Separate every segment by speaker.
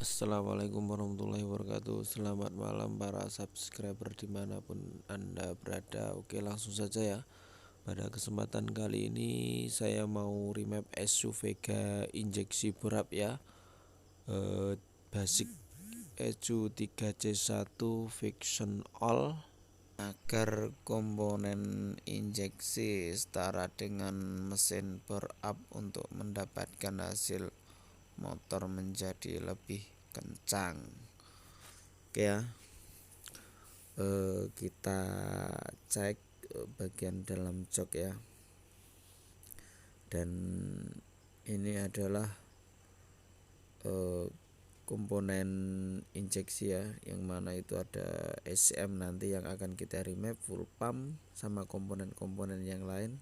Speaker 1: Assalamualaikum warahmatullahi wabarakatuh. Selamat malam para subscriber dimanapun Anda berada. Oke, langsung saja ya. Pada kesempatan kali ini saya mau remap SU Vega injeksi berap ya. Basic SU 3C1 Fiction All agar komponen injeksi setara dengan mesin berap untuk mendapatkan hasil motor menjadi lebih kencang. Oke ya, kita cek bagian dalam jok ya. Dan ini adalah komponen injeksi ya, yang mana itu ada SCM nanti yang akan kita remap, full pump sama komponen-komponen yang lain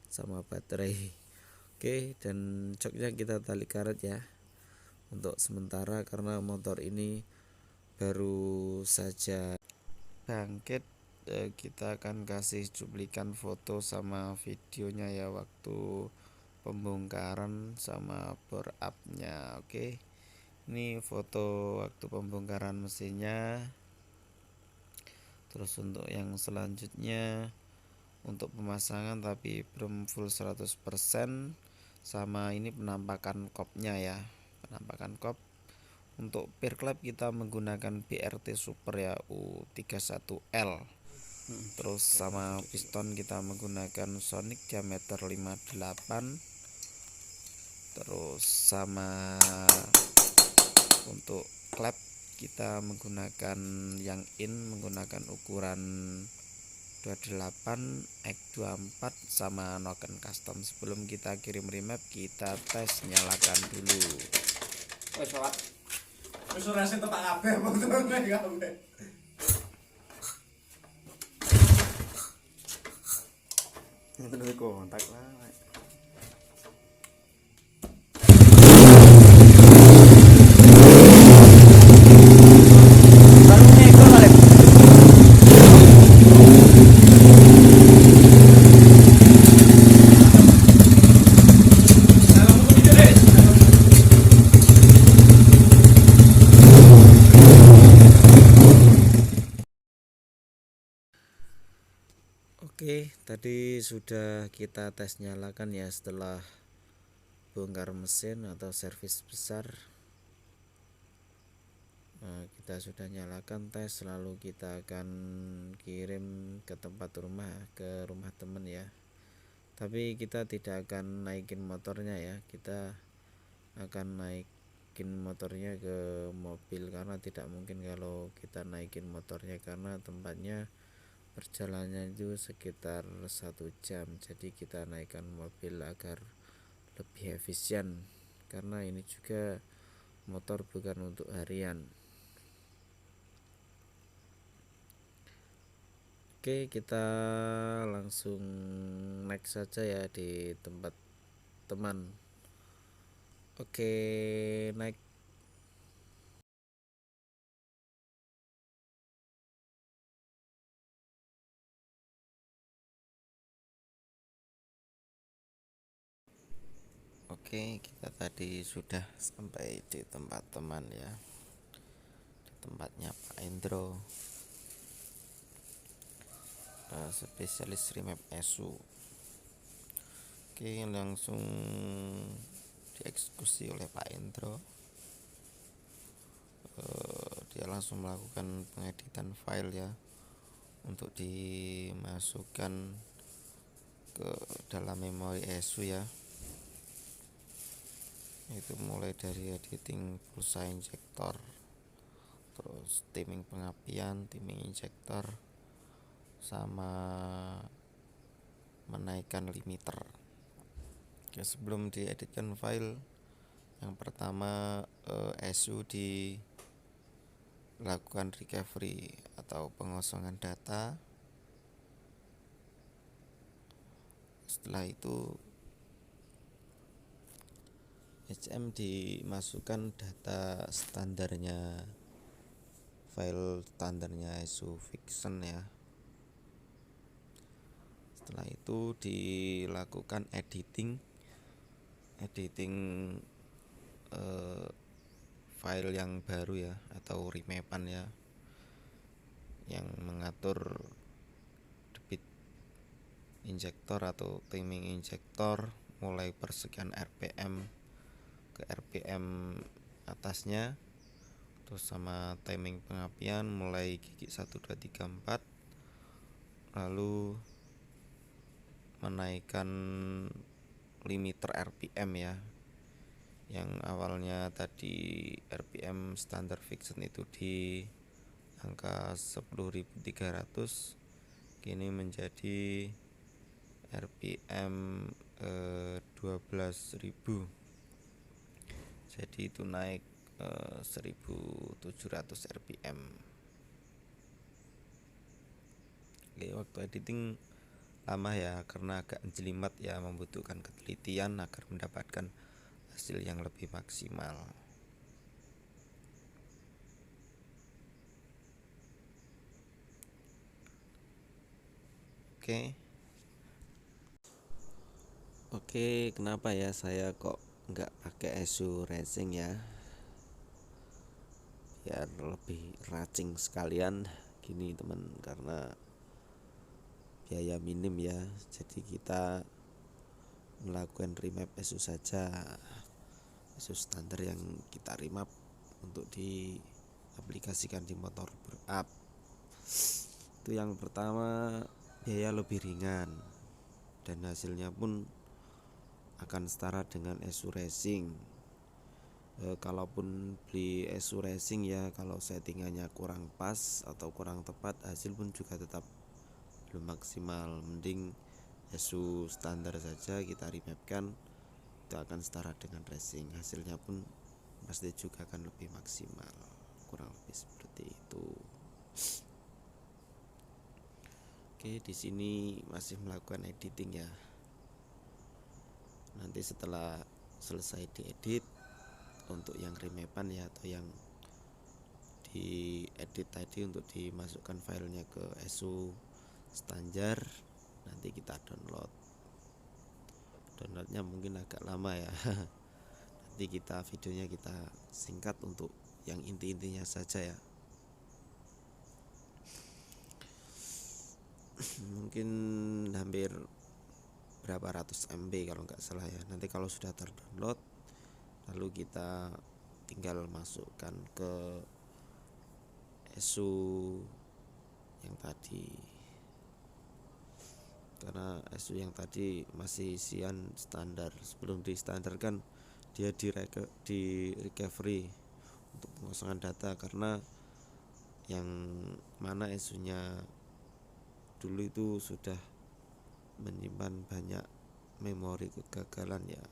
Speaker 1: sama baterai. Oke, dan joknya kita tali karet ya untuk sementara karena motor ini baru saja bangkit. Kita akan kasih cuplikan foto sama videonya ya waktu pembongkaran sama bore up-nya. Oke, ini foto waktu pembongkaran mesinnya. Terus untuk yang selanjutnya untuk pemasangan tapi belum full 100%, sama ini penampakan kopnya ya, penampakan kop. Untuk peer clap kita menggunakan BRT Super ya, U31L. Terus sama piston kita menggunakan Sonic diameter 58. Terus sama untuk clap kita menggunakan yang menggunakan ukuran 28 X24 sama noken custom. Sebelum kita kirim remap, kita tes nyalakan dulu.
Speaker 2: Wis ora sing tepak kabeh motorne kabeh.
Speaker 3: Itu kontak lah.
Speaker 1: Oke, tadi sudah kita tes nyalakan ya setelah bongkar mesin atau servis besar. Nah, kita sudah nyalakan tes, lalu kita akan kirim ke tempat rumah, ke rumah temen ya. Tapi kita tidak akan naikin motornya ya, kita akan naikin motornya ke mobil karena tidak mungkin kalau kita naikin motornya karena tempatnya perjalanannya itu sekitar 1 jam. Jadi kita naikkan mobil agar lebih efisien karena ini juga motor bukan untuk harian. Oke, kita langsung next saja ya di tempat teman. Oke, naik. Oke, kita tadi sudah sampai di tempat teman ya, di tempatnya Pak Endro, spesialis remap SU. Oke, langsung dieksekusi oleh Pak Endro. Dia langsung melakukan pengeditan file ya untuk dimasukkan ke dalam memori SU ya. Itu mulai dari editing pulsa injektor, terus timing pengapian, timing injektor, sama menaikkan limiter. Oke, sebelum dieditkan file, yang pertama SU dilakukan recovery atau pengosongan data. Setelah itu HM dimasukkan data standarnya, file standarnya SU Fiction ya. Setelah itu dilakukan editing
Speaker 3: file yang baru ya, atau remapan ya, yang mengatur debit injektor atau timing injektor mulai persekian RPM ke RPM atasnya, terus sama timing pengapian mulai gigi 1 2 3 4, lalu menaikkan limiter RPM ya, yang awalnya tadi RPM standar fiction itu di angka 10.300, kini menjadi RPM 12.000, jadi itu naik 1.700 RPM. Oke, waktu editing lama ya, karena agak jelimet ya, membutuhkan ketelitian agar mendapatkan hasil yang lebih maksimal. Oke, kenapa ya saya kok nggak pakai ESU racing ya? Biar lebih racing sekalian gini teman, karena biaya minim ya, jadi kita melakukan remap ESU saja, ESU standar yang kita remap untuk diaplikasikan di motor berup. Itu yang pertama, biaya lebih ringan dan hasilnya pun akan setara dengan ESU racing. Kalaupun beli ESU racing ya, kalau settingannya kurang pas atau kurang tepat, hasil pun juga tetap belum maksimal. Mending ESU standar saja kita remapkan, itu akan setara dengan racing, hasilnya pun pasti juga akan lebih maksimal, kurang lebih seperti itu. Oke, di sini masih melakukan editing ya. Nanti setelah selesai diedit, untuk yang remapan ya, atau yang diedit tadi untuk dimasukkan filenya ke ESU standar, nanti kita downloadnya mungkin agak lama ya. Nanti videonya kita singkat untuk yang inti-intinya saja ya. Mungkin hampir berapa ratus MB kalau nggak salah ya. Nanti kalau sudah terdownload, lalu kita tinggal masukkan ke ESU yang tadi, karena ESU yang tadi masih isian standar. Sebelum di standar kan dia di recovery untuk pengosongan data, karena yang mana ESU-nya dulu itu sudah menyimpan banyak memori kegagalan ya,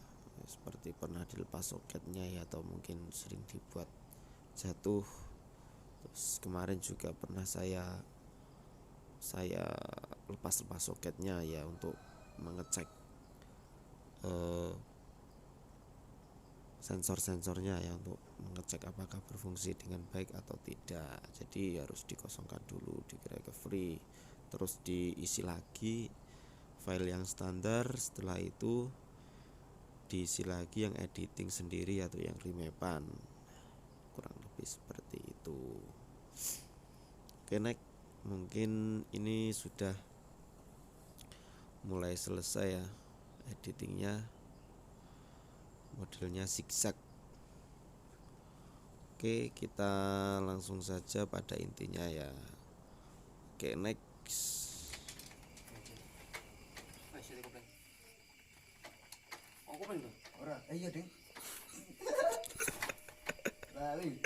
Speaker 3: seperti pernah dilepas soketnya ya, atau mungkin sering dibuat jatuh. Terus kemarin juga pernah saya lepas soketnya ya, untuk mengecek sensor-sensornya ya, untuk mengecek apakah berfungsi dengan baik atau tidak. Jadi harus dikosongkan dulu, di recovery, terus diisi lagi file yang standar. Setelah itu diisi lagi yang editing sendiri atau yang remapan, kurang lebih seperti itu. Oke, next. Mungkin ini sudah mulai selesai ya editingnya, modelnya zigzag. Oke, kita langsung saja pada intinya ya. Oke, next.
Speaker 2: Ora, iya, Ding. Lali.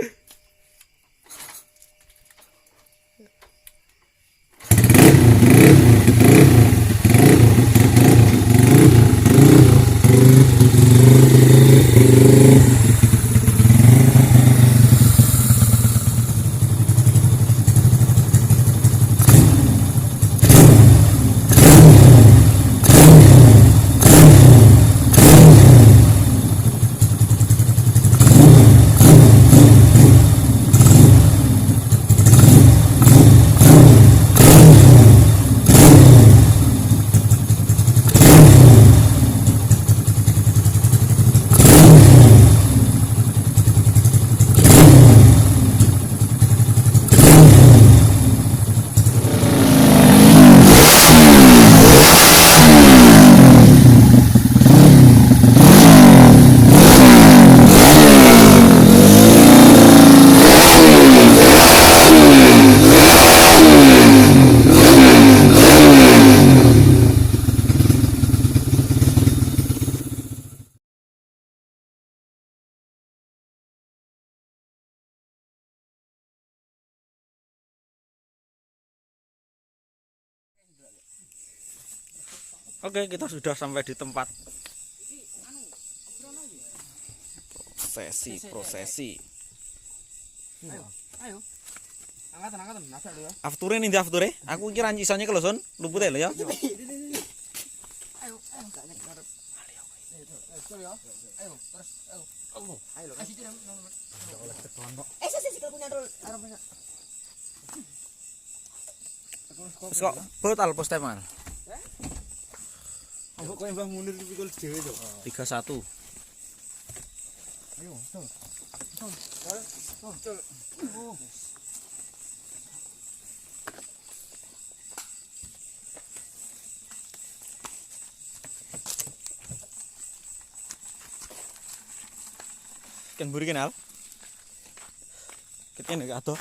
Speaker 4: Oke, kita sudah sampai di tempat. Prosesi.
Speaker 2: Ayo. Angkatan, nabrak lho ya.
Speaker 4: Afture nih afture. Aku kira isone ke lho, Son. Lupute lho ya.
Speaker 2: Ayo, gak nek ngarep. Ayo, ya. Ayo, terus, ayo. Ayo lho. Kasih tiram. Sik punya dulu.
Speaker 4: Wis kok total postemal.
Speaker 2: Ambek kowe Mbah Munir iki pikul dhewe to.
Speaker 4: 31.
Speaker 2: Ayo, Sol. Sol.
Speaker 4: Kan buri kenal. Ketene gak atuh.